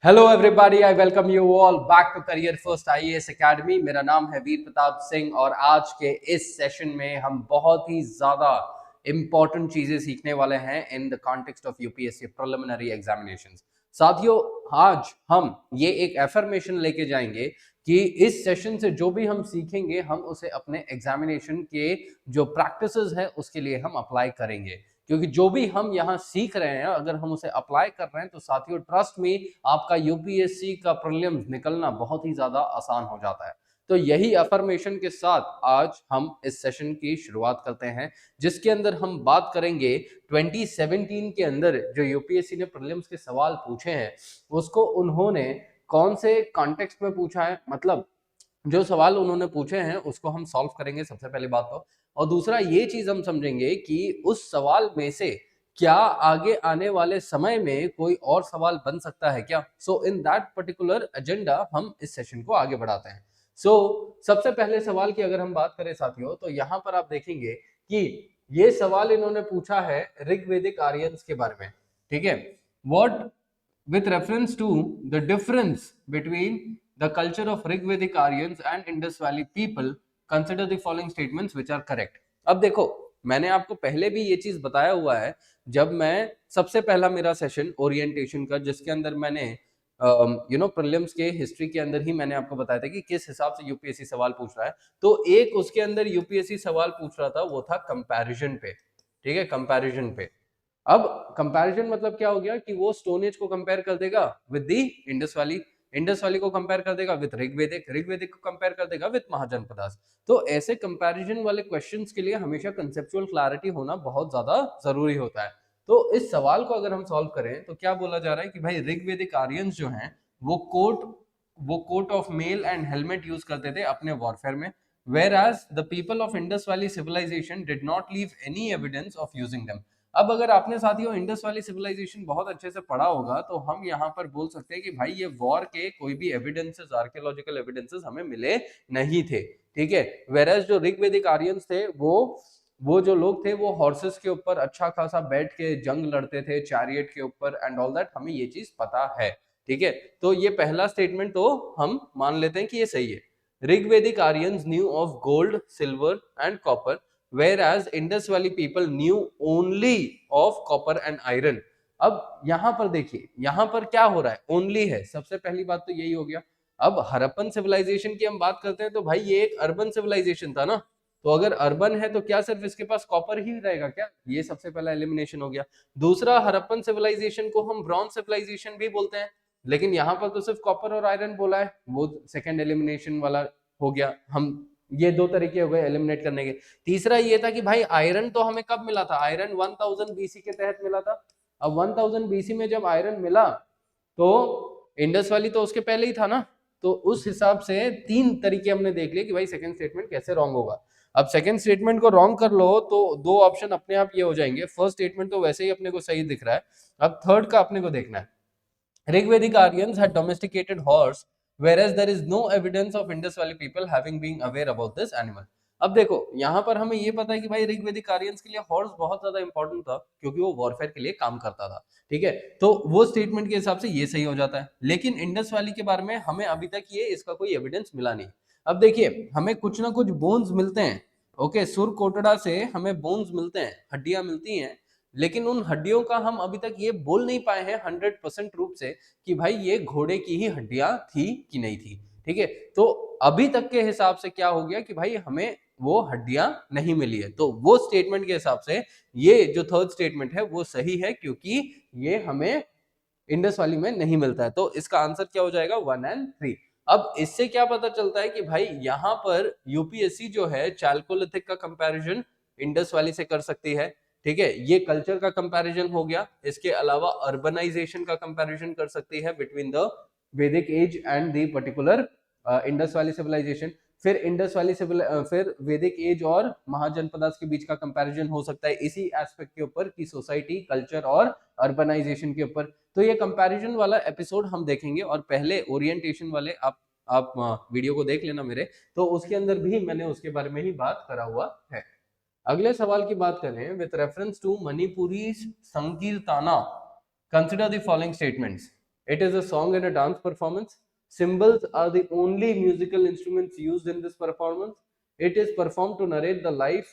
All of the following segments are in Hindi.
Hello everybody, I welcome you all back to career first IAS academy. मेरा नाम है वीर प्रताप सिंह और आज के इस सेशन में हम बहुत ही ज्यादा इंपॉर्टेंट चीजें सीखने वाले हैं इन the context of UPSC preliminary examinations. साथियों, आज हम ये एक एफर्मेशन लेके जाएंगे कि इस सेशन से जो भी हम सीखेंगे हम उसे अपने एग्जामिनेशन के जो प्रैक्टिसेस है उसके लिए हम अप्लाई करेंगे, क्योंकि जो भी हम यहाँ सीख रहे हैं अगर हम उसे अप्लाई कर रहे हैं तो साथियों ट्रस्ट में आपका यूपीएससी का प्रीलिम्स निकलना बहुत ही ज्यादा आसान हो जाता है। तो यही अफर्मेशन के साथ आज हम इस सेशन की शुरुआत करते हैं, जिसके अंदर हम बात करेंगे 2017 के अंदर जो यूपीएससी ने प्रीलिम्स के सवाल पूछे हैं उसको उन्होंने कौन से कॉन्टेक्स्ट में पूछा है, मतलब जो सवाल उन्होंने पूछे हैं उसको हम सॉल्व करेंगे सबसे पहली बात तो। और दूसरा ये चीज हम समझेंगे कि उस सवाल में से क्या आगे आने वाले समय में कोई और सवाल बन सकता है क्या। सो इन दैट पर्टिकुलर एजेंडा हम इस सेशन को आगे बढ़ाते हैं। सबसे पहले सवाल की अगर हम बात करें साथियों तो यहाँ पर आप देखेंगे कि ये सवाल इन्होंने पूछा है ऋग्वेदिक आर्यंस के बारे में। ठीक है, what with reference to the difference between the culture of Rigvedic Aryans and Indus Valley people, consider the following statements which are correct। अब देखो, मैंने आपको पहले भी ये चीज बताया हुआ है जब मैं सबसे पहला मेरा सेशन ओरिएंटेशन का, जिसके अंदर मैंने प्रीलिम्स के हिस्ट्री के अंदर ही मैंने आपको बताया था कि किस हिसाब से यूपीएससी सवाल पूछ रहा है। तो एक उसके अंदर यूपीएससी सवाल पूछ रहा था वो था कंपैरिजन पे। ठीक है, कंपैरिजन पे। अब कंपैरिजन मतलब क्या हो गया कि वो स्टोन एज को कंपेयर कर देगा विद दी इंडस वैली को कंपेयर कर देगा विद ऋग्वेदिक को कंपेयर कर देगा विद महाजनपदास। तो ऐसे कंपैरिजन वाले क्वेश्चंस के लिए हमेशा कंसेप्चुअल क्लैरिटी होना बहुत ज्यादा जरूरी होता है। तो इस सवाल को अगर हम सॉल्व करें तो क्या बोला जा रहा है कि भाई ऋग्वेदिक आर्यंस जो हैं वो coat of mail and helmet use करते थे अपने वॉरफेयर में, whereas the people of Indus Valley civilization did not leave any evidence of using them। अब अगर आपने साथियों इंडस वाली सिविलाइजेशन बहुत अच्छे से पढ़ा होगा तो हम यहाँ पर बोल सकते हैं कि भाई ये वॉर के कोई भी एविडेंसेस, आर्कियोलॉजिकल एविडेंसेस हमें मिले नहीं थे। ठीक है, वेरस जो ऋग्वेदिक आर्यंस थे वो जो लोग थे वो हॉर्सेस के ऊपर अच्छा खासा बैठ के जंग लड़ते थे, चैरियट के ऊपर एंड ऑल दैट, हमें ये चीज पता है। ठीक है, तो ये पहला स्टेटमेंट तो हम मान लेते हैं कि ये सही है। Rigvedic Aryans knew of gold, silver and copper, whereas Indus Valley people knew only of copper and iron। अब यहां पर देखिए, यहां पर क्या हो रहा है, ओनली है, सबसे पहली बात तो यही हो गया। अब हरप्पन सिविलाइजेशन की हम बात करते हैं तो भाई ये एक अर्बन सिविलाइजेशन था ना, तो अगर अर्बन है तो क्या सिर्फ इसके पास कॉपर ही रहेगा क्या, ये सबसे पहला एलिमिनेशन हो गया। दूसरा, हरप्पन सिविलाइजेशन को हम ब्रॉन्ज सिविलाइजेशन भी बोलते हैं, लेकिन यहां पर तो सिर्फ कॉपर और आयरन बोला है, वो सेकंड एलिमिनेशन वाला हो गया। हम ये दो तरीके हो गए एलिमिनेट करने के। तीसरा ये था कि भाई आयरन तो हमें कब मिला था, आयरन 1000 बीसी के तहत मिला था। अब 1000 बीसी में जब आयरन मिला तो इंडस वाली तो उसके पहले ही था ना, तो उस हिसाब से तीन तरीके हमने देख लिए कि भाई सेकंड स्टेटमेंट कैसे रॉन्ग होगा। अब सेकंड स्टेटमेंट को रॉन्ग कर लो तो दो ऑप्शन अपने आप ये हो जाएंगे, फर्स्ट स्टेटमेंट तो वैसे ही अपने को सही दिख रहा है, अब थर्ड का अपने को देखना है। Rigvedic Aryans had domesticated horse, whereas there is no evidence of Indus Valley people having been aware about this animal। अब देखो यहाँ पर हमें ये पता है कि भाई ऋग्वेदिक आर्यंस के लिए हॉर्स बहुत ज्यादा इंपॉर्टेंट था क्योंकि वो वॉरफेयर के लिए काम करता था। ठीक है, तो वो स्टेटमेंट के हिसाब से ये सही हो जाता है, लेकिन इंडस वैली के बारे में हमें अभी तक ये इसका कोई एविडेंस मिला नहीं। अब देखिए, हमें कुछ ना कुछ बोन्स मिलते हैं, ओके, सुर कोटड़ा से हमें बोन्स मिलते हैं, हड्डियां मिलती हैं, लेकिन उन हड्डियों का हम अभी तक ये बोल नहीं पाए हैं 100% रूप से कि भाई ये घोड़े की ही हड्डियां थी कि नहीं थी। ठीक है, तो अभी तक के हिसाब से क्या हो गया कि भाई हमें वो हड्डियां नहीं मिली है, तो वो स्टेटमेंट के हिसाब से ये जो थर्ड स्टेटमेंट है वो सही है, क्योंकि ये हमें इंडस वाली में नहीं मिलता है। तो इसका आंसर क्या हो जाएगा, 1 एंड 3। अब इससे क्या पता चलता है कि भाई यहाँ पर यूपीएससी जो है चाल्कोलिथिक का कंपैरिजन इंडस वाली से कर सकती है। ठीक है, ये कल्चर का कंपैरिजन हो गया, इसके अलावा अर्बनाइजेशन का कंपैरिजन कर सकती है between the Vedic age and the particular Indus valley civilisation. फिर वैदिक एज और महाजनपदास के बीच का कंपैरिजन हो सकता है इसी एस्पेक्ट के ऊपर कि सोसाइटी, कल्चर और अर्बनाइजेशन के ऊपर। तो ये कंपैरिजन वाला एपिसोड हम देखेंगे, और पहले ओरिएंटेशन वाले आप वीडियो को देख लेना मेरे, तो उसके अंदर भी मैंने उसके बारे में ही बात करा हुआ है। अगले सवाल की बात करें, with reference to Manipuri Sankirtana consider the following statements. It is a song and a dance performance. Cymbals are the only musical instruments used in this performance. It is performed to narrate the life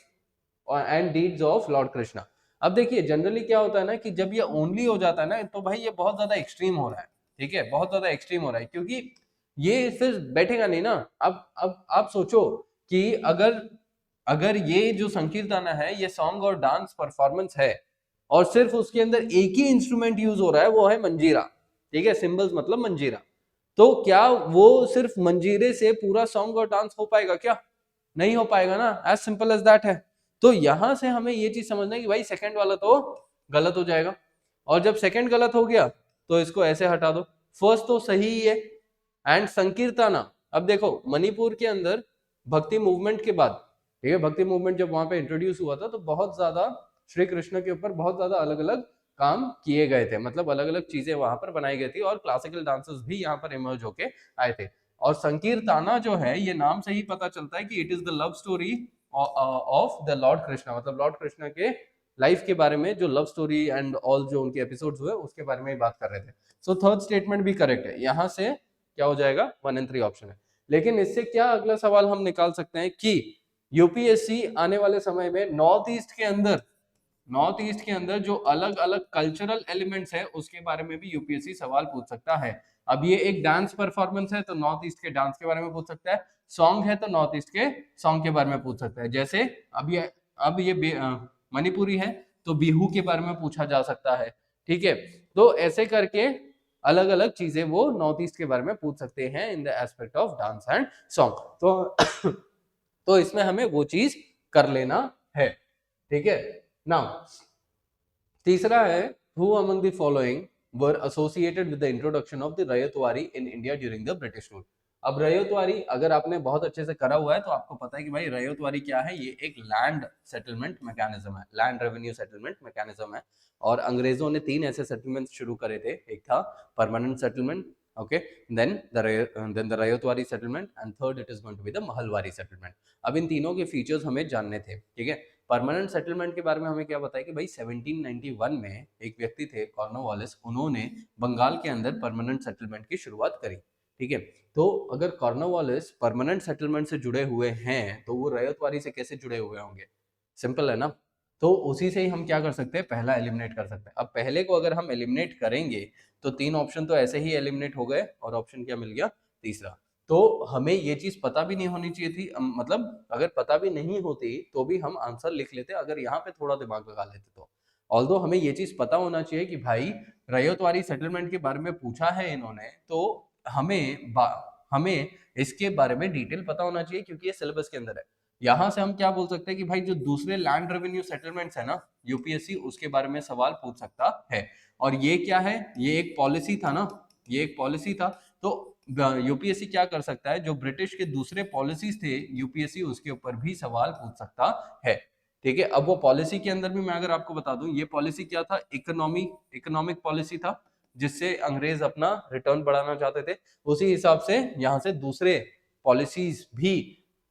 and deeds of Lord Krishna. अब देखिए जनरली क्या होता है ना कि जब ये ओनली हो जाता है ना तो भाई ये बहुत ज्यादा एक्सट्रीम हो रहा है, ठीक है, बहुत ज्यादा एक्सट्रीम हो रहा है, क्योंकि ये फिर बैठेगा नहीं ना। अब आप सोचो कि अगर अगर ये जो संकीर्तना है ये सॉन्ग और डांस परफॉर्मेंस है और सिर्फ उसके अंदर एक ही इंस्ट्रूमेंट यूज हो रहा है, वो है मंजीरा, ठीक है, सिंबल्स मतलब मंजीरा, तो क्या वो सिर्फ मंजीरे से पूरा सॉन्ग और डांस हो पाएगा? क्या नहीं हो पाएगा ना, एज सिंपल एज दैट है। तो यहां से हमें ये चीज समझना है कि भाई सेकंड वाला तो गलत हो जाएगा, और जब सेकंड गलत हो गया तो इसको ऐसे हटा दो, फर्स्ट तो सही ही है। एंड संकीर्तना, अब देखो मणिपुर के अंदर भक्ति मूवमेंट के बाद, ठीक है, भक्ति मूवमेंट जब वहां पे इंट्रोड्यूस हुआ था तो बहुत ज्यादा श्री कृष्ण के ऊपर बहुत ज्यादा अलग अलग काम किए गए थे, मतलब अलग अलग चीजें वहां पर बनाई गई थी और क्लासिकल डांसर्स भी यहाँ पर इमर्ज होके आए थे। और संकीर्ताना जो है ये नाम से ही पता चलता है कि it is the love story of the Lord Krishna, मतलब लॉर्ड कृष्णा के लाइफ के बारे में, जो लव स्टोरी एंड ऑल जो उनके एपिसोड्स हुए उसके बारे में ही बात कर रहे थे। सो थर्ड स्टेटमेंट भी करेक्ट है, यहाँ से क्या हो जाएगा, 1 and 3 ऑप्शन है। लेकिन इससे क्या अगला सवाल हम निकाल सकते हैं कि यूपीएससी आने वाले समय में नॉर्थ ईस्ट के अंदर जो अलग अलग कल्चरल एलिमेंट्स है उसके बारे में भी यूपीएससी सवाल पूछ सकता है। अब ये एक डांस परफॉर्मेंस है तो नॉर्थ ईस्ट के डांस के बारे में पूछ सकता है, सॉन्ग है तो नॉर्थ ईस्ट के सॉन्ग के बारे में पूछ सकता है। जैसे अब ये मणिपुरी है तो बिहू के बारे में पूछा जा सकता है, ठीक है। तो ऐसे करके अलग अलग चीजें वो नॉर्थ ईस्ट के बारे में पूछ सकते हैं in the aspect of dance and song. तो तो इसमें हमें वो चीज कर लेना है, ठीक है। नाउ तीसरा है, who among the following were associated with the introduction of the Ryotwari in India during the British rule. अब रयतवारी अगर आपने बहुत अच्छे से करा हुआ है तो आपको पता है कि भाई रयतवारी क्या है, ये एक लैंड सेटलमेंट मैकेनिज्म है, लैंड रेवेन्यू सेटलमेंट मैकेनिज्म है। और अंग्रेजों ने 3 ऐसे सेटलमेंट शुरू करे थे, एक था permanent settlement, okay, then the Rayotwari settlement, and third it is going to be the Mahalwari settlement। अब इन तीनों के फीचर्स हमें जानने थे, ठीक है। परमानेंट सेटलमेंट के बारे में हमें क्या बताया कि भाई 1791 में एक व्यक्ति थे कॉर्नवालिस, उन्होंने बंगाल के अंदर परमानेंट सेटलमेंट की शुरुआत करी, ठीक है। तो अगर कॉर्नवालिस परमानेंट सेटलमेंट से जुड़े हुए हैं तो वो रयतवारी से कैसे जुड़े हुए होंगे? सिंपल है ना। तो उसी से ही हम क्या कर सकते हैं, पहला एलिमिनेट कर सकते हैं। अब पहले को अगर हम एलिमिनेट करेंगे तो 3 ऑप्शन तो ऐसे ही एलिमिनेट हो गए और ऑप्शन क्या मिल गया, तीसरा। तो हमें ये चीज पता भी नहीं होनी चाहिए थी, मतलब अगर पता भी नहीं होती तो भी हम आंसर लिख लेते अगर यहाँ पे थोड़ा दिमाग लगा लेते तो। ऑल्दो हमें ये चीज पता होना चाहिए कि भाई रयतवारी सेटलमेंट के बारे में पूछा है इन्होंने, तो हमें इसके बारे में डिटेल पता होना चाहिए क्योंकि ये सिलेबस के अंदर है। यहां से हम क्या बोल सकते हैं कि भाई जो दूसरे लैंड रेवेन्यू सेटलमेंट्स है ना, यूपीएससी उसके बारे में सवाल पूछ सकता है। और ये क्या है, ये एक पॉलिसी था ना, ये एक पॉलिसी था। तो यूपीएससी क्या कर सकता है, जो ब्रिटिश के दूसरे पॉलिसीज थे यूपीएससी उसके ऊपर भी सवाल पूछ सकता है, ठीक है। अब वो पॉलिसी के अंदर भी मैं अगर आपको बता दूं, ये पॉलिसी क्या था, इकोनॉमिक पॉलिसी था, जिससे अंग्रेज अपना रिटर्न बढ़ाना चाहते थे। उसी हिसाब से यहाँ से दूसरे पॉलिसीज भी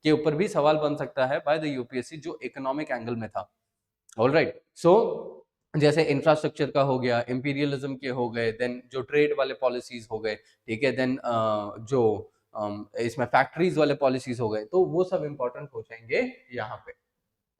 के ऊपर भी सवाल बन सकता है बाय द यूपीएससी, जो इकोनॉमिक एंगल में था। ऑलराइट, सो जैसे इंफ्रास्ट्रक्चर का हो गया, इंपीरियलिज्म के हो गए, देन जो ट्रेड वाले पॉलिसीज हो गए, ठीक है, देन जो इसमें फैक्ट्रीज वाले पॉलिसीज हो गए, तो वो सब इंपॉर्टेंट हो जाएंगे यहाँ पे।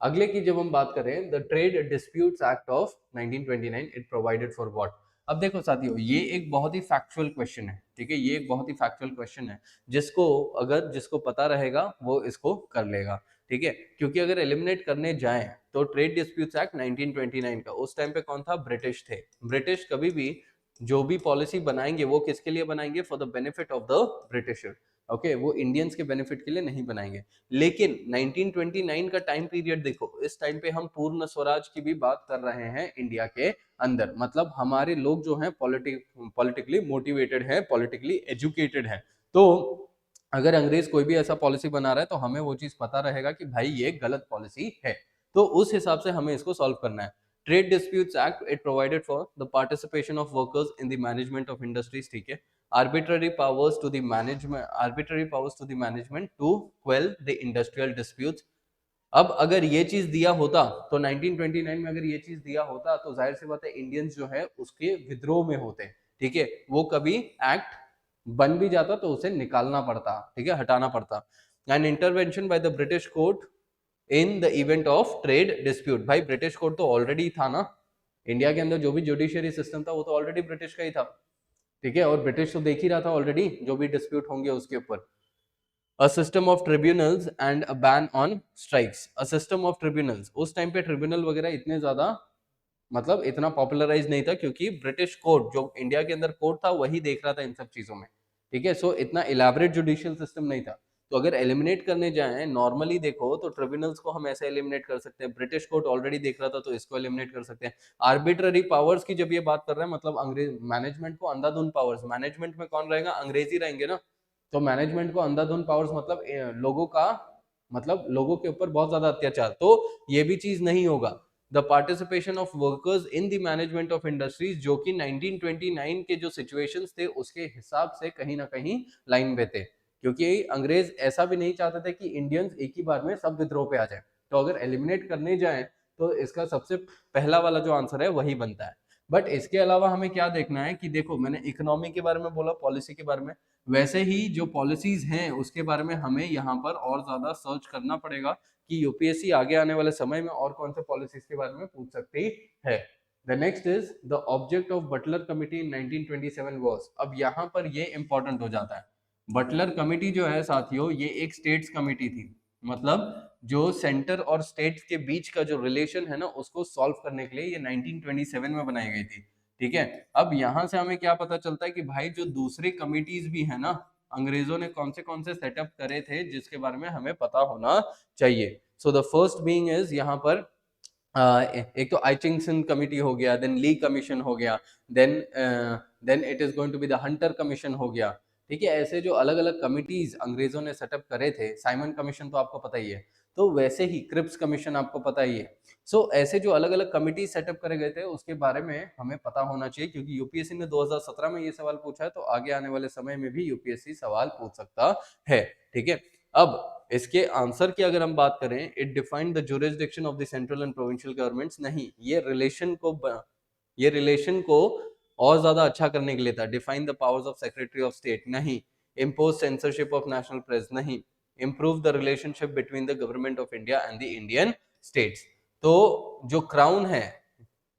अगले की जब हम बात करें, the trade disputes act of 1929 it provided for what. अब देखो साथियों, ये एक बहुत ही फैक्चुअल क्वेश्चन है, ठीक है, ये एक बहुत ही फैक्चुअल क्वेश्चन है, जिसको पता रहेगा वो इसको कर लेगा, ठीक है। क्योंकि अगर एलिमिनेट करने जाएं तो ट्रेड डिस्प्यूट्स एक्ट 1929 का, उस टाइम पे कौन था, ब्रिटिश थे। ब्रिटिश कभी भी जो भी पॉलिसी बनाएंगे वो किसके लिए बनाएंगे, for the benefit of the britisher, okay, वो इंडियंस के बेनिफिट के लिए नहीं बनाएंगे। लेकिन 1929 का टाइम पीरियड देखो, इस टाइम पे हम पूर्ण स्वराज की भी बात कर रहे हैं इंडिया के अंदर, मतलब हमारे लोग जो हैं पॉलिटिकली मोटिवेटेड हैं, पॉलिटिकली एजुकेटेड हैं। तो अगर अंग्रेज कोई भी ऐसा पॉलिसी बना रहा है तो हमें वो चीज पता रहेगा कि भाई ये गलत पॉलिसी है, तो उस हिसाब से हमें इसको सॉल्व करना है। Trade disputes act it provided for the participation of workers in the management of industries, ठीक है। arbitrary powers to the management to quell the industrial disputes। अब अगर ये चीज दिया होता तो 1929 में अगर ये चीज दिया होता तो जाहिर सी बात है इंडियंस जो है उसके विद्रोह में होते, ठीक है, वो कभी एक्ट बन भी जाता तो उसे निकालना पड़ता, ठीक है, हटाना पड़ता। And intervention by the British court in the event of trade dispute. भाई ब्रिटिश कोर्ट तो ऑलरेडी था ना, इंडिया के अंदर जो भी जुडिशियरी सिस्टम था वो तो ऑलरेडी ब्रिटिश का ही था, ठीक है, और ब्रिटिश तो देख ही रहा था ऑलरेडी जो भी डिस्प्यूट होंगे उसके ऊपर। A system of tribunals and a ban on strikes. A system of tribunals, उस टाइम पे ट्रिब्यूनल वगैरह इतने ज्यादा मतलब इतना पॉपुलराइज नहीं था, क्योंकि ब्रिटिश कोर्ट जो इंडिया के अंदर कोर्ट था वही देख रहा था इन सब चीजों में, ठीक है। सो इतना इलेबोरेट जुडिशियल सिस्टम नहीं था। तो अगर एलिमिनेट करने जाएं नॉर्मली देखो तो ट्रिब्यूनल्स को हम ऐसे एलिमिनेट कर सकते हैं, ब्रिटिश कोर्ट ऑलरेडी देख रहा था तो इसको एलिमिनेट कर सकते हैं। आर्बिट्ररी पावर्स की जब ये बात कर रहे हैं, मतलब अंग्रेज मैनेजमेंट को अंधाधुंध पावर्स, मैनेजमेंट में कौन रहेगा, अंग्रेजी रहेंगे ना, तो मैनेजमेंट को अंधाधुंध पावर्स मतलब लोगों का, मतलब लोगों के ऊपर बहुत ज्यादा अत्याचार, तो ये भी चीज नहीं होगा। The participation of workers in the management of industries, जो कि 1929 के जो सिचुएशंस थे उसके हिसाब से कहीं ना कहीं लाइन पे थे, क्योंकि अंग्रेज ऐसा भी नहीं चाहते थे कि इंडियंस एक ही बार में सब विद्रोह पे आ जाए। तो अगर एलिमिनेट करने जाए तो इसका सबसे पहला वाला जो आंसर है वही बनता है। बट इसके अलावा हमें क्या देखना है कि देखो मैंने इकोनॉमी के बारे में बोला, पॉलिसी के बारे में, वैसे ही जो पॉलिसीज हैं उसके बारे में हमें यहाँ पर और ज्यादा सर्च करना पड़ेगा कि यूपीएससी आगे आने वाले समय में और कौन से पॉलिसीज के बारे में पूछ सकती है। The next is the object of Butler committee in 1927 was. अब यहाँ पर ये इंपॉर्टेंट हो जाता है। बटलर कमिटी जो है साथियों, ये एक स्टेट्स कमिटी थी, मतलब जो सेंटर और स्टेट के बीच का जो रिलेशन है ना उसको सॉल्व करने के लिए ये 1927 में बनाई गई थी, ठीक है। अब यहां से हमें क्या पता चलता है कि भाई जो दूसरे कमिटीज भी है ना, अंग्रेजों ने कौन से सेटअप करे थे जिसके बारे में हमें पता होना चाहिए। So the first being is यहाँ पर एक तो आइचिंगसन कमिटी हो गया, देन ली कमीशन हो गया, then it is going to be the Hunter commission हो गया, ठीक है। ऐसे जो अलग अलग कमिटीज अंग्रेजों ने सेटअप करे थे, साइमन कमीशन तो आपको पता ही है, तो वैसे ही क्रिप्स कमीशन आपको पता ही है। सो ऐसे जो अलग अलग कमिटी सेटअप करे गए थे उसके बारे में हमें पता होना चाहिए, क्योंकि यूपीएससी ने 2017 में ये सवाल पूछा है, तो आगे आने वाले समय में भी यूपीएससी सवाल पूछ सकता है, ठीक है। अब इसके आंसर की अगर हम बात करें, it define the jurisdiction of the central and provincial governments, नहीं, ये रिलेशन को और ज्यादा अच्छा करने के लिए था। Define the powers of secretary of state, नहीं। Impose censorship of national press, नहीं। Improve the relationship between the government of India and the Indian states. तो जो क्राउन है,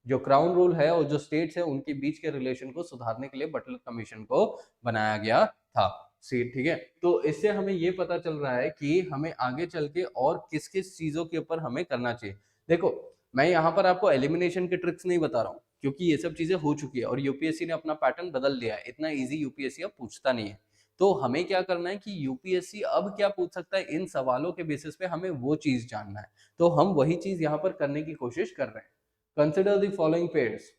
जो क्राउन रूल है और जो स्टेट्स है उनके बीच के रिलेशन को सुधारने के लिए बटलर कमीशन को बनाया गया था, ठीक है। तो इससे हमें ये पता चल रहा है कि हमें आगे चल के और किस किस चीजों के ऊपर हमें करना चाहिए। देखो मैं यहाँ पर आपको एलिमिनेशन के ट्रिक्स नहीं बता रहा हूँ, क्योंकि ये सब चीजें हो चुकी है और यूपीएससी ने अपना पैटर्न बदल दिया है, इतना इजी यूपीएससी अब पूछता नहीं है। तो हमें क्या करना है कि यूपीएससी अब क्या पूछ सकता है, इन सवालों के बेसिस पे हमें वो चीज जानना है, तो हम वही चीज यहाँ पर करने की कोशिश कर रहे हैं। कंसिडर द फॉलोइंग पेयर्स,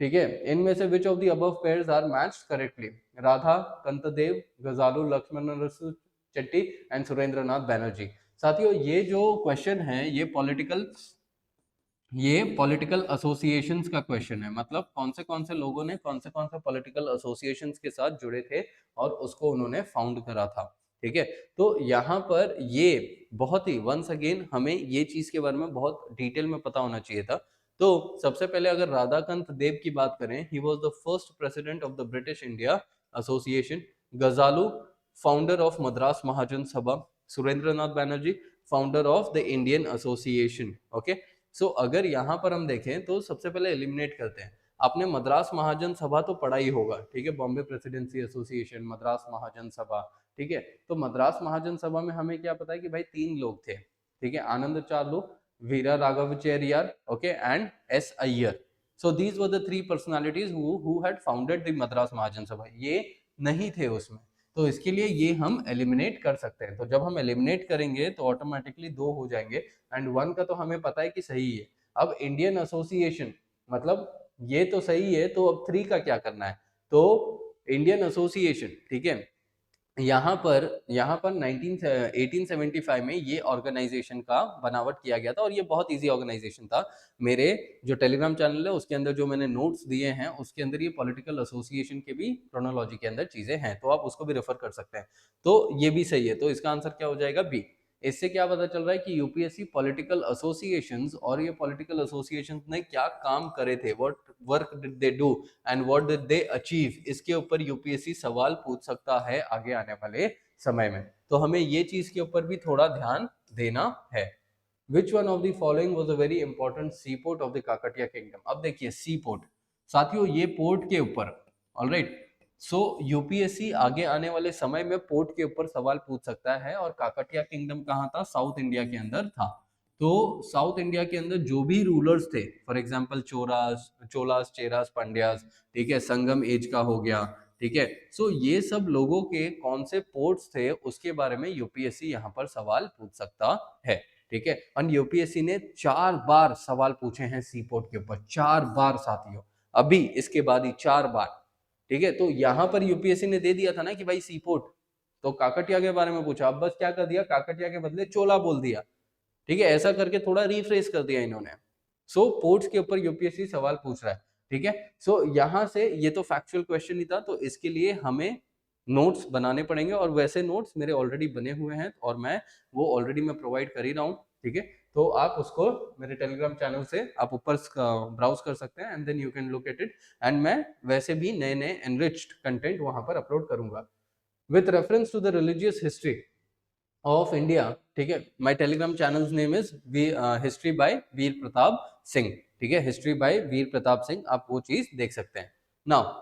ठीक है, इनमें से which of the above pairs are matched correctly. Radha Kantadev, Gajalu Lakshman Narasu Chetty and Surendranath Banerjee. साथियों ये जो क्वेश्चन है ये पॉलिटिकल एसोसिएशंस का क्वेश्चन है, मतलब कौन से लोगों ने कौन से पॉलिटिकल एसोसिएशंस के साथ जुड़े थे और उसको उन्होंने फाउंड करा था, ठीक है। तो यहाँ पर ये बहुत ही वंस अगेन हमें ये चीज के बारे में बहुत डिटेल में पता होना चाहिए था। तो सबसे पहले अगर राधाकांत देव की बात करें, he was the first president of the British India association. Gajalu founder of Madras Mahajan Sabha. Surendranath Banerjee founder of the Indian association, okay. So अगर यहाँ पर हम देखें तो सबसे पहले एलिमिनेट करते हैं। आपने मद्रास महाजन सभा तो पढ़ा ही होगा, ठीक है, बॉम्बे प्रेसिडेंसी एसोसिएशन, मद्रास महाजन सभा, ठीक है। तो मद्रास महाजन सभा में हमें क्या पता है कि भाई 3 लोग थे, ठीक है, Anand Charlu, Veera Raghavachariar, okay, and S Iyer. So these were the 3 personalities who had founded the Madras Mahajan Sabha, ये नहीं थे उसमें, तो इसके लिए ये हम एलिमिनेट कर सकते हैं। तो जब हम एलिमिनेट करेंगे तो ऑटोमेटिकली 2 हो जाएंगे एंड 1 का तो हमें पता है कि सही है। अब इंडियन एसोसिएशन, मतलब ये तो सही है, तो अब 3 का क्या करना है, तो इंडियन एसोसिएशन, ठीक है, यहाँ पर 1875 में ये ऑर्गेनाइजेशन का बनावट किया गया था और ये बहुत इजी ऑर्गेनाइजेशन था। मेरे जो टेलीग्राम चैनल है उसके अंदर जो मैंने नोट्स दिए हैं उसके अंदर ये पॉलिटिकल एसोसिएशन के भी क्रोनोलॉजी के अंदर चीजें हैं, तो आप उसको भी रेफर कर सकते हैं। तो ये भी सही है, तो इसका आंसर क्या हो जाएगा, बी। इससे क्या पता चल रहा है कि यूपीएससी पॉलिटिकल एसोसिएशंस और ये पॉलिटिकल एसोसिएशंस ने क्या काम करे थे, what work did they do and what did they achieve, इसके ऊपर यूपीएससी सवाल पूछ सकता है आगे आने वाले समय में। तो हमें ये चीज के ऊपर भी थोड़ा ध्यान देना है। Which one of the following was a very important sea port of the Kakatiya kingdom. अब देखिए सी पोर्ट साथियों, ये पोर्ट के ऊपर, ऑलराइट, सो यूपीएससी आगे आने वाले समय में पोर्ट के ऊपर सवाल पूछ सकता है। और काकटिया किंगडम कहाँ था? साउथ इंडिया के अंदर था। तो साउथ इंडिया के अंदर जो भी रूलर्स थे, फॉर एग्जांपल चोलास, चेरास, पांड्यास, ठीक है, संगम एज का हो गया, ठीक है, सो ये सब लोगों के कौन से पोर्ट्स थे उसके बारे में यूपीएससी यहाँ पर सवाल पूछ सकता है, ठीक है। और यूपीएससी ने 4 बार सवाल पूछे हैं सी पोर्ट के ऊपर, 4 बार साथियों, अभी इसके बाद ही 4 बार, ठीक है। तो यहां पर यूपीएससी ने दे दिया था ना कि भाई सी पोर्ट, तो काकटिया के बारे में पूछा, अब बस क्या कर दिया, काकटिया के बदले चोला बोल दिया, ठीक है, ऐसा करके थोड़ा रिफ्रेश कर दिया इन्होंने। सो पोर्ट्स के ऊपर यूपीएससी सवाल पूछ रहा है, ठीक है। सो यहां से ये तो फैक्चुअल क्वेश्चन ही था, तो इसके लिए हमें नोट्स बनाने पड़ेंगे, और वैसे नोट्स मेरे ऑलरेडी बने हुए हैं और मैं वो ऑलरेडी मैं प्रोवाइड कर ही रहा हूँ, ठीक है। तो आप उसको मेरे टेलीग्राम चैनल से आप ऊपर ब्राउज कर सकते हैं and then you can look at it. And मैं वैसे भी नए नए एनरिच्ड कंटेंट वहां पर अपलोड करूंगा with reference to the religious history of India, ठीक है। My Telegram channel name is history by Veer Pratap Singh, ठीक है, हिस्ट्री बाय वीर प्रताप सिंह, आप वो चीज देख सकते हैं। Now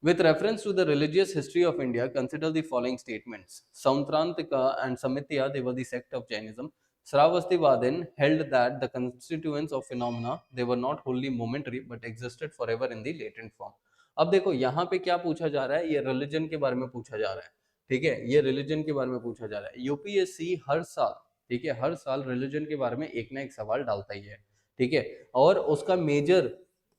with reference to the religious history of India, consider the following statements. Sautrantika and Samitya, they were the sect of Jainism. Sravastivadin held that the constituents of phenomena, they were not wholly momentary but existed forever in the latent form. अब देखो यहाँ पे क्या पूछा जा रहा है, ये रिलीजन के बारे में पूछा जा रहा है, ठीक है, ये रिलीजन के बारे में पूछा जा रहा है। यूपीएससी हर साल, ठीक है, हर साल रिलीजन के बारे में एक ना एक सवाल डालता ही है, ठीक है। और उसका मेजर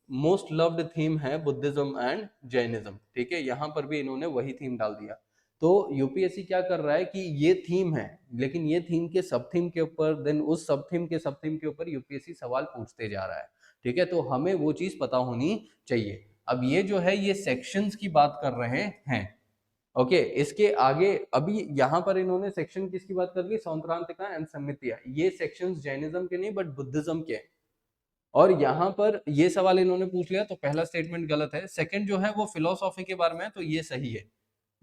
मोस्ट लव्ड थीम है बुद्धिज्म एंड जैनिज्म, ठीक है, यहां पर भी इन्होंने वही थीम डाल दिया। तो यूपीएससी क्या कर रहा है कि ये थीम है, लेकिन ये थीम के सब थीम के ऊपर, देन उस सब थीम के ऊपर यूपीएससी सवाल पूछते जा रहा है, ठीक है। तो हमें वो चीज पता होनी चाहिए। अब ये जो है ये सेक्शंस की बात कर रहे हैं, ओके। इसके आगे अभी यहाँ पर इन्होंने सेक्शन किसकी बात कर ली, सौंत्रांतिका एंड समितिया, ये सेक्शंस जैनिज्म के नहीं बट बुद्धिज्म के। और यहाँ पर ये सवाल इन्होंने पूछ लिया, तो पहला स्टेटमेंट गलत है। सेकंड जो है वो फिलोसॉफी के बारे में है, तो ये सही है।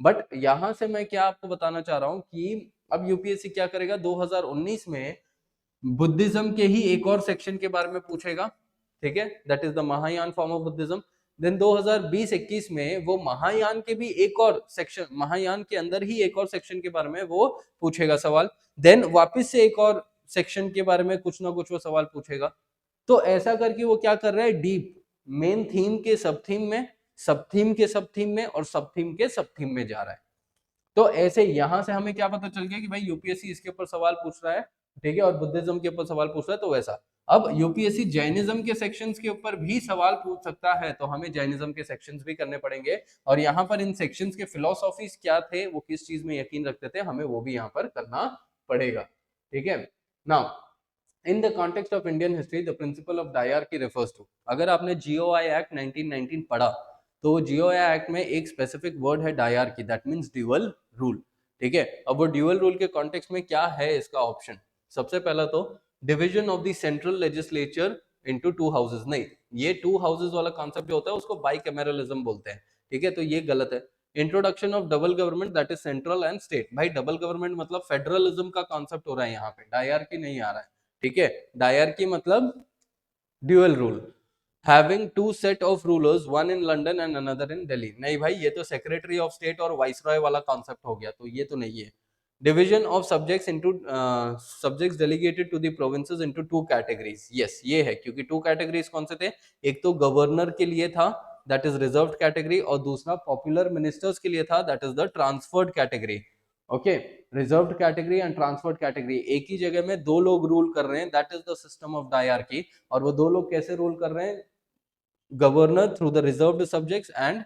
बट यहाँ से मैं क्या आपको बताना चाह रहा हूँ कि अब यूपीएससी क्या करेगा, 2019 में बुद्धिज्म के ही एक और सेक्शन के बारे में पूछेगा, ठीक है, that is the Mahayana form of Buddhism. Then 2020-21 में वो महायान के भी एक और सेक्शन, महायान के अंदर ही एक और सेक्शन के बारे में वो पूछेगा सवाल। देन वापस से एक और सेक्शन के बारे में कुछ ना कुछ वो सवाल पूछेगा। तो ऐसा करके वो क्या कर रहा है, डीप मेन थीम के सब थीम में, सब थीम के सब थीम में, और सब थीम के सब थीम में जा रहा है। तो ऐसे यहां से हमें क्या पता चल गया कि भाई यूपीएससी इसके ऊपर सवाल पूछ रहा है, ठीक है, और बुद्धिज्म के ऊपर सवाल पूछ रहा है, तो वैसा। अब यूपीएससी जैनिज्म के सेक्शंस के ऊपर भी सवाल पूछ सकता है, तो हमें जैनिज्म के सेक्शंस भी करने पड़ेंगे, और यहाँ पर इन सेक्शंस के फिलोसॉफीज क्या थे, वो किस चीज में यकीन रखते थे, हमें वो भी यहाँ पर करना पड़ेगा, ठीक है। Now in the context of Indian history the principle of dyarchy refers to, अगर आपने जीओआई एक्ट 1919 पढ़ा, तो जीओआई एक्ट में एक स्पेसिफिक वर्ड है dyarchy, that means dual rule, ठीक है। अब वो ड्यूअल रूल के कॉन्टेक्स्ट में क्या है इसका ऑप्शन, सबसे पहला तो division of the central legislature into 2 houses, नहीं, ये 2 हाउसेस वाला कॉन्सेप्ट जो होता है उसको बाइकैमेरलिज्म बोलते हैं, ठीक है, तो ये गलत है। Introduction of double government, that is central and state, भाई डबल गवर्नमेंट मतलब फेडरलिज्म का कॉन्सेप्ट हो रहा है यहाँ पे, डायरकी नहीं आ रहा है, ठीक है। डायरकी मतलब dual rule, having two set of rulers, one in London and another in Delhi, नहीं भाई ये तो सेक्रेटरी ऑफ स्टेट और वाइसरॉय वाला कॉन्सेप्ट हो गया, तो ये तो नहीं है। Division of subjects into subjects delegated to the provinces into 2 categories, yes ये है, क्योंकि 2 कैटेगरीज कौन से थे, एक तो गवर्नर के लिए था, दैट इज रिजर्व्ड कैटेगरी, और दूसरा पॉपुलर मिनिस्टर्स के लिए था, that is the transferred category, okay. Reserved category and transferred category, एक ही जगह में दो लोग रूल कर रहे हैं, that is the system of dyarchy. और वो दो लोग कैसे रूल कर रहे हैं, governor through the reserved subjects and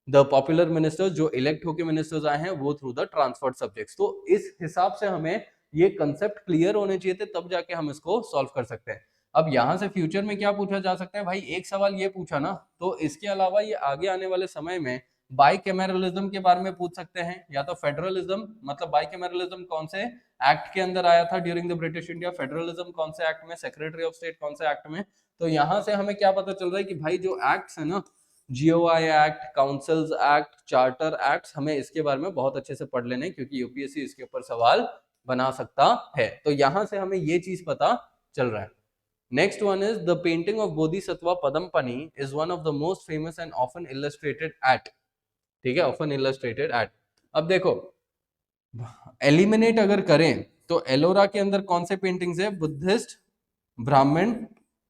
the popular ministers जो इलेक्ट होके मिनिस्टर्स आए हैं वो थ्रू द ट्रांसफर्ड सब्जेक्ट्स। तो इस हिसाब से हमें ये कंसेप्ट क्लियर होने चाहिए थे, तब जाके हम इसको सॉल्व कर सकते हैं। अब यहां से फ्यूचर में क्या पूछा जा सकता है, भाई एक सवाल ये पूछा ना, तो इसके अलावा ये आगे आने वाले समय में बाइकैमेरलिज्म के बारे में पूछ सकते हैं, या तो फेडरलिज्म, मतलब बाइकैमेरलिज्म कौन से एक्ट के अंदर आया था during the British India, federalism कौन से एक्ट में, सेक्रेटरी ऑफ स्टेट कौन से एक्ट में। तो यहाँ से हमें क्या पता चल रहा है कि भाई जो एक्ट्स है ना, GOI act, councils act, charter act, हमें इसके बारे में बहुत अच्छे से पढ़ लेने, क्योंकि यूपीएससी इसके ऊपर सवाल बना सकता है। तो यहां से हमें ये चीज पता चल रहा है। Next one is the painting of Bodhisattva Padmapani is one of the most famous and often illustrated at, ठीक है, ऑफन इलस्ट्रेटेड एट। अब देखो एलिमिनेट अगर करें तो एलोरा के अंदर कौन से पेंटिंग्स है, बुद्धिस्ट, ब्राह्मण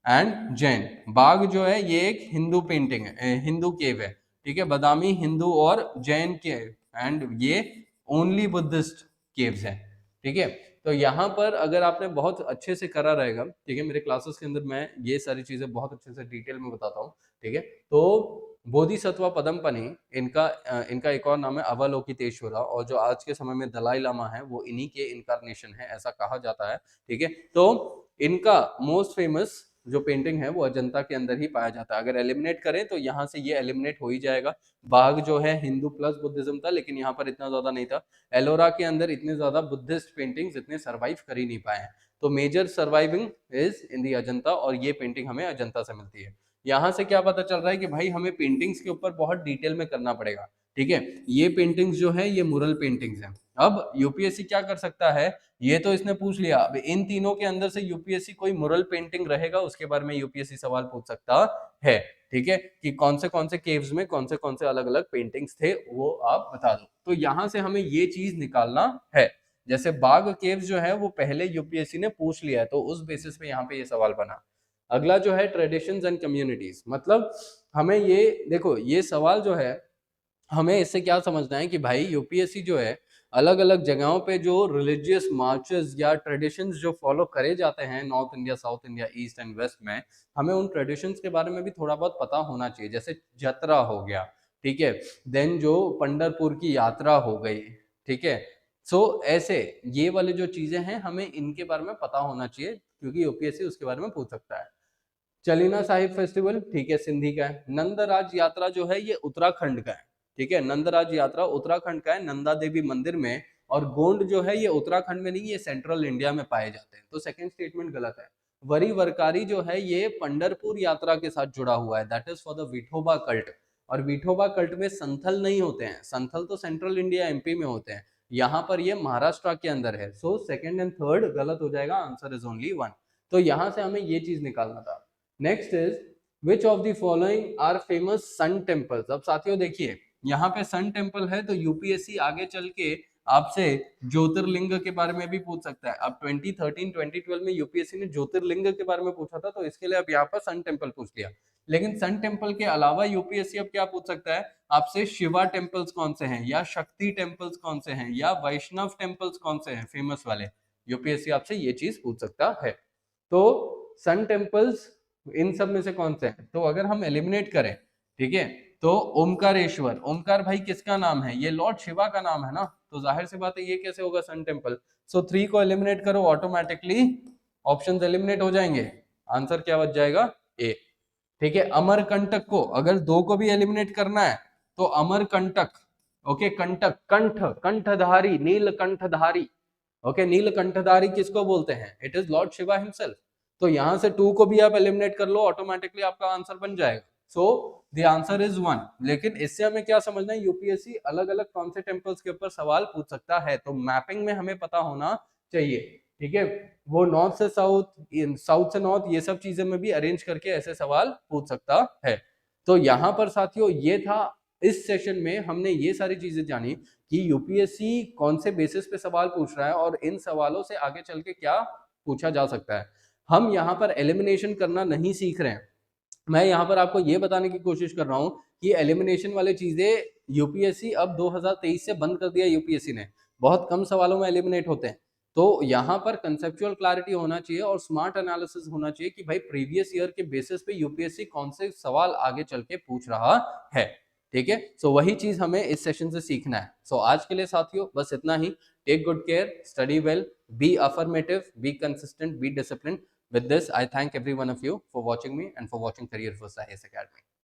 एंड जैन। बाघ जो है ये एक हिंदू पेंटिंग है, हिंदू केव है, ठीक है, बादामी हिंदू और जैन केव, एंड ये ओनली बुद्धिस्ट केव्स है, ठीक है। तो यहाँ पर अगर आपने बहुत अच्छे से करा रहेगा, ठीक है, मेरे क्लासेस के अंदर मैं ये सारी चीजें बहुत अच्छे से डिटेल में बताता हूँ, ठीक है। तो बोधिसत्व पदमपनी, इनका एक और नाम है अवलोकितेश्वरा, और जो आज के समय में दलाई लामा है वो इन्हीं के इनकारनेशन है, ऐसा कहा जाता है, ठीक है। तो इनका मोस्ट फेमस जो पेंटिंग है वो अजंता के अंदर ही पाया जाता है। अगर एलिमिनेट करें तो यहाँ से ये एलिमिनेट हो ही जाएगा। बाघ जो है हिंदू प्लस बुद्धिज्म था, लेकिन यहाँ पर इतना ज्यादा नहीं था। एलोरा के अंदर इतने ज्यादा बुद्धिस्ट पेंटिंग्स इतने सर्वाइव कर ही नहीं पाए हैं। तो मेजर सर्वाइविंग इज इन दी अजंता, और ये पेंटिंग हमें अजंता से मिलती है। यहाँ से क्या पता चल रहा है कि भाई हमें पेंटिंग्स के ऊपर बहुत डिटेल में करना पड़ेगा, ठीक है। ये पेंटिंग्स जो है ये मुरल पेंटिंग्स हैं। अब यूपीएससी क्या कर सकता है, ये तो इसने पूछ लिया, अब इन तीनों के अंदर से यूपीएससी कोई मुरल पेंटिंग रहेगा उसके बारे में यूपीएससी सवाल पूछ सकता है, ठीक है, कि कौन से केव्स में कौन से अलग अलग पेंटिंग्स थे वो आप बता दो। तो यहाँ से हमें ये चीज निकालना है। जैसे बाघ केव्स जो है वो पहले यूपीएससी ने पूछ लिया है, तो उस बेसिस पे यहाँ पे ये सवाल बना। अगला जो है ट्रेडिशंस एंड कम्युनिटीज, मतलब हमें ये देखो, ये सवाल जो है हमें इससे क्या समझना है कि भाई यूपीएससी जो है अलग अलग जगहों पे जो रिलीजियस मार्चेस या ट्रेडिशंस जो फॉलो करे जाते हैं north India, south India, east and west में, हमें उन ट्रेडिशंस के बारे में भी थोड़ा बहुत पता होना चाहिए। जैसे जतरा हो गया, ठीक है, देन जो पंढरपुर की यात्रा हो गई, ठीक है। सो ऐसे ये वाले जो चीजें हैं हमें इनके बारे में पता होना चाहिए, क्योंकि यूपीएससी उसके बारे में पूछ सकता है। चलीना साहिब फेस्टिवल, ठीक है, सिंधी का है। नंदराज यात्रा जो है ये उत्तराखंड का है, ठीक है, नंदराज यात्रा उत्तराखंड का है, नंदा देवी मंदिर में। और गोंड जो है ये उत्तराखंड में नहीं, ये सेंट्रल इंडिया में पाए जाते हैं, तो सेकंड स्टेटमेंट गलत है। वरी वरकारी जो है ये पंढरपुर यात्रा के साथ जुड़ा हुआ है, that is for the Vithoba cult. और विठोबा कल्ट में संथल नहीं होते हैं, संथल तो सेंट्रल इंडिया एमपी में होते हैं, यहाँ पर ये महाराष्ट्र के अंदर है। सो सेकंड एंड थर्ड गलत हो जाएगा, आंसर इज ओनली वन। तो यहाँ से हमें ये चीज निकालना था। Next is which of the following are famous sun temples. अब साथियों देखिए यहाँ पे सन टेम्पल है, तो यूपीएससी आगे चल के आपसे ज्योतिर्लिंग के बारे में भी पूछ सकता है। अब 2013-2012 में यूपीएससी ने ज्योतिर्लिंग के बारे में पूछा था, तो इसके लिए अब यहाँ पर सन टेम्पल पूछ लिया। लेकिन सन टेम्पल के अलावा यूपीएससी अब क्या पूछ सकता है आपसे, शिवा टेम्पल्स कौन से हैं, या शक्ति टेम्पल्स कौन से हैं, या वैष्णव टेम्पल्स कौन से हैं फेमस वाले। यूपीएससी आपसे ये चीज पूछ सकता है। तो सन टेम्पल्स इन सब में से कौन से हैं, तो अगर हम एलिमिनेट करें, ठीक है, तो ओमकारेश्वर, ओमकार भाई किसका नाम है, ये लॉर्ड शिवा का नाम है ना, तो जाहिर सी बात है ये कैसे होगा सन टेम्पल। सो 3 को एलिमिनेट करो, ऑटोमेटिकली ऑप्शंस एलिमिनेट हो जाएंगे, आंसर क्या बच जाएगा, ए, ठीक है। अमरकंटक को अगर 2 को भी एलिमिनेट करना है तो अमरकंटक, ओके, कंटक, कंठ, कंठधारी, नीलकंठधारी, ओके, नीलकंठधारी किसको बोलते हैं, it is Lord Shiva himself. तो यहां से 2 को भी आप एलिमिनेट कर लो, ऑटोमेटिकली आपका आंसर बन जाएगा। So the answer is 1। लेकिन इससे हमें क्या समझना है, यूपीएससी अलग अलग कौन से टेम्पल्स के ऊपर सवाल पूछ सकता है, तो मैपिंग में हमें पता होना चाहिए, ठीक है। वो नॉर्थ से साउथ, साउथ से नॉर्थ, ये सब चीजें में भी अरेंज करके ऐसे सवाल पूछ सकता है। तो यहाँ पर साथियों ये था, इस सेशन में हमने ये सारी चीजें जानी कि यूपीएससी कौन से बेसिस पे सवाल पूछ रहा है और इन सवालों से आगे चल के क्या पूछा जा सकता है। हम यहाँ पर एलिमिनेशन करना नहीं सीख रहे हैं, मैं यहाँ पर आपको ये बताने की कोशिश कर रहा हूँ कि एलिमिनेशन वाले चीजें यूपीएससी अब 2023 से बंद कर दिया यूपीएससी ने, बहुत कम सवालों में एलिमिनेट होते हैं। तो यहाँ पर कंसेप्चुअल क्लैरिटी होना चाहिए और स्मार्ट एनालिसिस होना चाहिए कि भाई प्रीवियस ईयर के बेसिस पे यूपीएससी कौन से सवाल आगे चल के पूछ रहा है, ठीक है। सो वही चीज हमें इस सेशन से सीखना है। सो आज के लिए साथियों बस इतना ही। Take good care, study well, be affirmative, be consistent, be discipline. With this, I thank every one of you for watching me and for watching Career First IAS Academy.